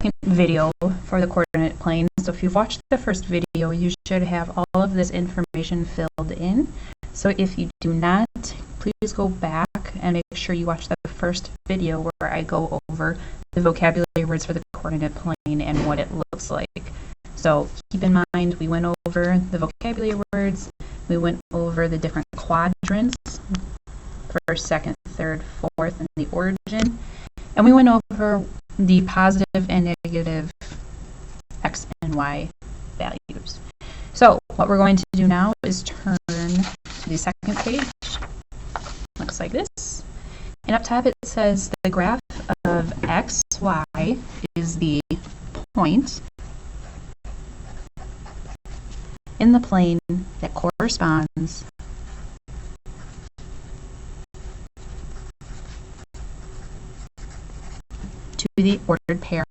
second video for the coordinate plane. So if you've watched the first video, you should have all of this information filled in. So if you do not, please go back and make sure you watch the first video where I go over the vocabulary words for the coordinate plane and what it looks like. So keep in mind, we went over the vocabulary words, we went over the different quadrants, first, second, third, fourth, and the origin, and we went over the positive and negative x and y values. So what we're going to do now is turn to the second page. Looks like this. And up top it says the graph of x, y is the point in the plane that corresponds to the ordered pair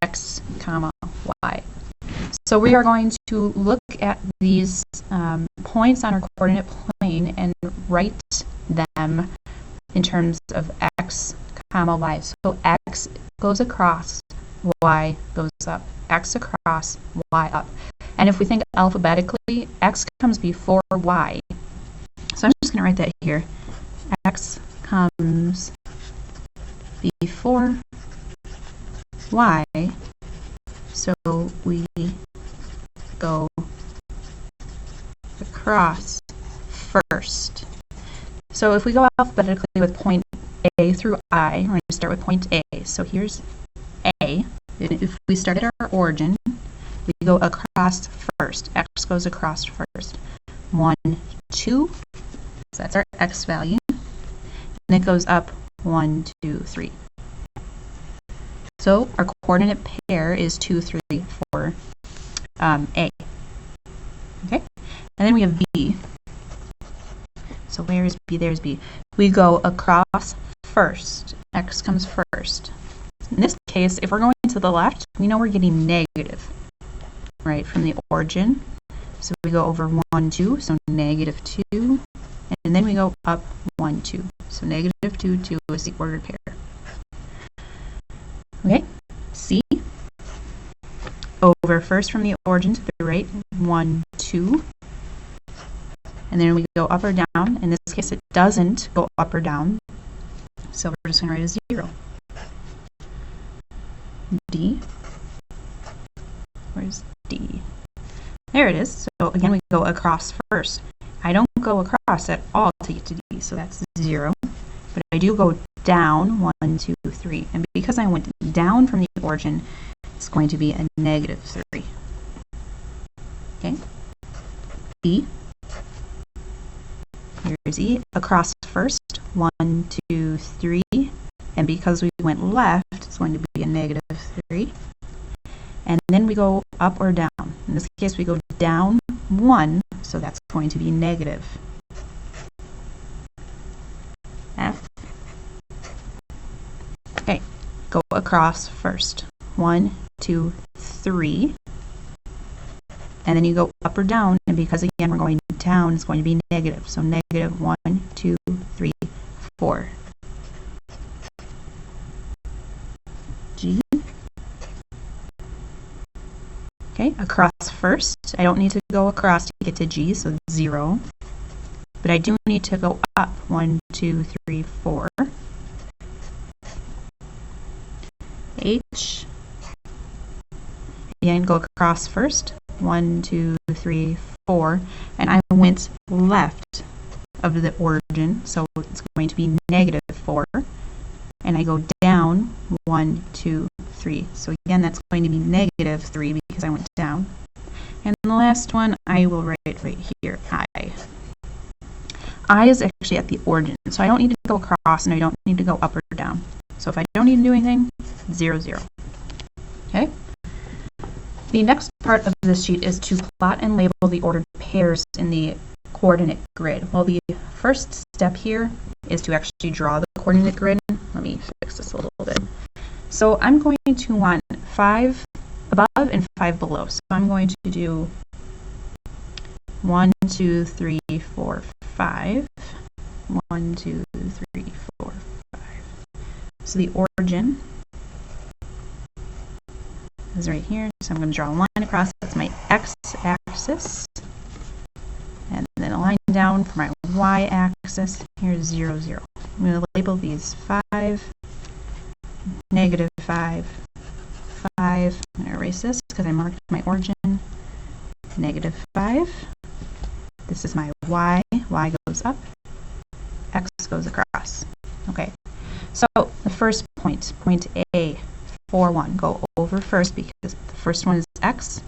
x, comma, y. So we are going to look at these points on our coordinate plane and write them in terms of x, comma, y. So x goes across, y goes up, x across, y up. And if we think alphabetically, x comes before y. So I'm just going to write that here. X comes before y, so we go across first. So if we go alphabetically with point A through I, we're going to start with point A. So here's A. If we start at our origin, we go across first. X goes across first. 1, 2. So that's our x value. And it goes up 1, 2, 3. So our coordinate pair is 2, 3 for A. Okay? And then we have B. So where is B? There's B. We go across first. X comes first. In this case, if we're going to the left, we know we're getting negative, right, from the origin. So we go over 1, 2, so negative 2. And then we go up 1, 2. So negative 2, 2 is the ordered pair. Okay, C. Over first from the origin to the right, 1, 2. And then we go up or down. In this case, it doesn't go up or down. So we're just going to write a 0. D. Where's D? There it is. So again, we go across first. I don't go across at all to get to D, so that's 0. But I do go down 1, 2, 3. And because I went down from the origin, it's going to be a negative 3. Okay? E. Here's E. Across first. 1, 2, 3. And because we went left, it's going to be a negative 3. And then we go up or down. In this case, we go down 1, so that's going to be negative. F. Okay, go across first. 1, 2, 3. And then you go up or down, and because again we're going down, it's going to be negative. So negative 1, 2, 3, 4. G. Okay, across first. I don't need to go across to get to G, so 0. But I do need to go up 1, 2, 3, 4. H. Again, go across first. 1, 2, 3, 4. And I went left of the origin, so it's going to be negative 4. And I go down 1, 2, 3. So again, that's going to be negative 3 because I went down. And the last one I will write right here, I. I is actually at the origin, so I don't need to go across and I don't need to go up or down. So if I don't need to do anything, 0, 0. Okay? The next part of this sheet is to plot and label the ordered pairs in the coordinate grid. Well, the first step here is to actually draw the coordinate grid. Let me fix this a little bit. So I'm going to want 5 above and 5 below. So I'm going to do 1, 2, 3, 4, 5. 1, 2, 3, 4, 5. So the origin is right here. So I'm going to draw a line across. That's my x-axis. And then a line down for my y-axis. Here's 0, 0. I'm going to label these 5, negative 5, 5. I'm going to erase this because I marked my origin. Negative 5. This is my y. Y goes up. X goes across. Okay. So the first point, point A, 4, 1. Go over first because the first one is x.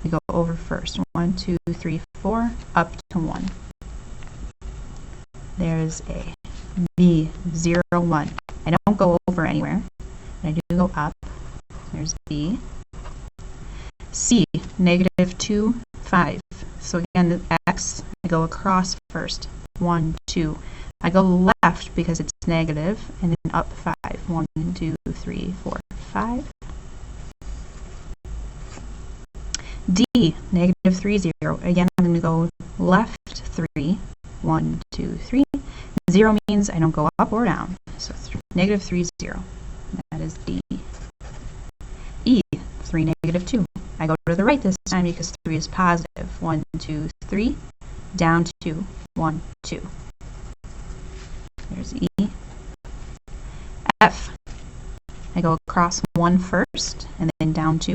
We go over first. 1, 2, 3, 4, up to 1. There's A. B, 0, 1. I don't go over anywhere. I do go up. There's B. C, negative 2, 5. So again, the x, I go across first. 1, 2. I go left because it's negative, and then up 5. 1, 2, 3, 4, 5. D, negative 3, 0. Again, I'm going to go left 3. 1, 2, 3. 0 means I don't go up or down. So negative 3, 0. That is D. E, 3, negative 2. I go to the right this time because 3 is positive. 1, 2, 3. Down 2. 1, 2. There's E. F. I go across 1 first and then down 2.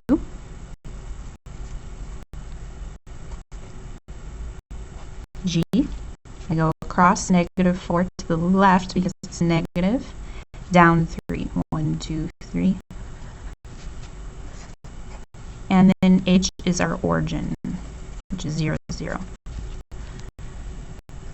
G. I go across negative 4 to the left because it's negative. Down 3. 1, 2, 3. And then H is our origin, which is 0, 0.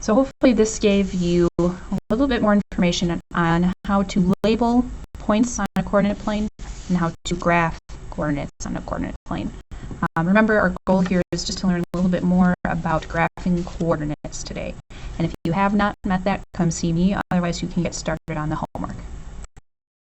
So hopefully this gave you a little bit more information on how to label points on a coordinate plane and how to graph coordinates on a coordinate plane. Remember, our goal here is just to learn a little bit more about graphing coordinates today. And if you have not met that, come see me. Otherwise, you can get started on the homework.